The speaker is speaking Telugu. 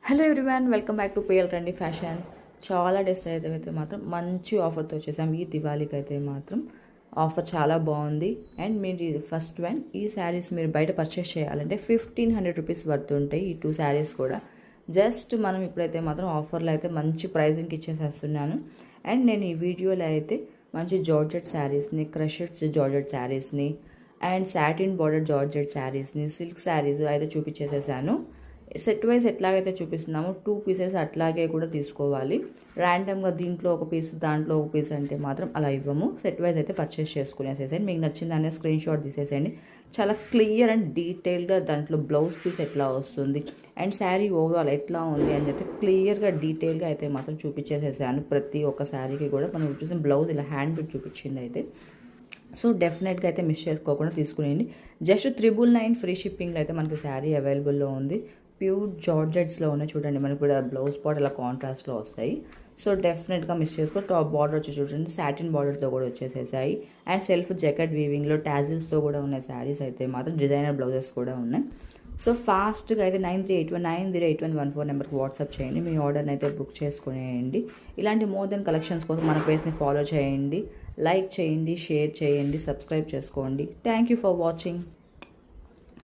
Hello everyone, welcome back to PL trendy fashions. చాలా డేస్ అయితే మాత్రం మంచి ఆఫర్తో వచ్చేసాం. ఈ దివాళీకి అయితే మాత్రం ఆఫర్ చాలా బాగుంది. అండ్ మీరు ఫస్ట్ వన్ ఈ శారీస్ మీరు బయట పర్చేస్ చేయాలంటే 1500 రూపీస్ వర్త్ ఉంటాయి. ఈ 2 శారీస్ కూడా జస్ట్ మనం ఇప్పుడైతే మాత్రం ఆఫర్లో అయితే మంచి ప్రైజింగ్కి ఇచ్చేసేస్తున్నాను. అండ్ నేను ఈ వీడియోలో అయితే మంచి జార్జెట్ శారీస్ని, క్రషెడ్స్ జార్జెట్ శారీస్ని అండ్ సాటిన్ బార్డర్ జార్జెట్ శారీస్ని, సిల్క్ శారీస్ అయితే చూపించేసేసాను. సెట్ వైజ్ ఎట్లాగైతే చూపిస్తున్నామో 2 పీసెస్ అట్లాగే కూడా తీసుకోవాలి. ర్యాండమ్గా దీంట్లో ఒక పీస్ దాంట్లో ఒక పీస్ అంటే మాత్రం అలా ఇవ్వము. సెట్ వైజ్ అయితే పర్చేస్ చేసుకునేసేసేయండి. మీకు నచ్చిందనే స్క్రీన్ షాట్ తీసేసేయండి. చాలా క్లియర్ అండ్ డీటెయిల్గా దాంట్లో బ్లౌజ్ పీస్ ఎట్లా వస్తుంది అండ్ శారీ ఓవరాల్ ఎట్లా ఉంది అని చెప్పి క్లియర్గా డీటెయిల్గా అయితే మాత్రం చూపించేసేసాను. ప్రతి ఒక్క శారీకి కూడా మనం చూసిన బ్లౌజ్ ఇలా హ్యాండ్ బిట్ చూపించింది అయితే. సో డెఫినెట్గా అయితే మిస్ చేసుకోకుండా తీసుకునేయండి. జస్ట్ 999 ఫ్రీ షిప్పింగ్లో అయితే మనకి శారీ అవైలబుల్లో ఉంది. ప్యూర్ జార్జెట్స్లో ఉన్నాయి చూడండి. మనకి కూడా బ్లౌజ్ పార్ట్ ఇలా కాంట్రాస్ట్లో వస్తాయి. సో డెఫినెట్గా మిస్ చేసుకో. టాప్ బార్డర్ వచ్చి చూడండి, సాటిన్ బార్డర్తో కూడా వచ్చేసేసాయి. అండ్ సెల్ఫ్ జాకెట్ వీవింగ్లో టాజిల్స్తో కూడా ఉన్నాయి శారీస్ అయితే మాత్రం. డిజైనర్ బ్లౌజెస్ కూడా ఉన్నాయి. సో ఫాస్ట్గా అయితే 9381908114 నెంబర్కి వాట్సాప్ చేయండి. మీ ఆర్డర్ని అయితే బుక్ చేసుకునేయండి. ఇలాంటి మోర్ దెన్ కలెక్షన్స్ కోసం మన పేజ్ని ఫాలో చేయండి, లైక్ చేయండి, షేర్ చేయండి, సబ్స్క్రైబ్ చేసుకోండి. Thank you for watching.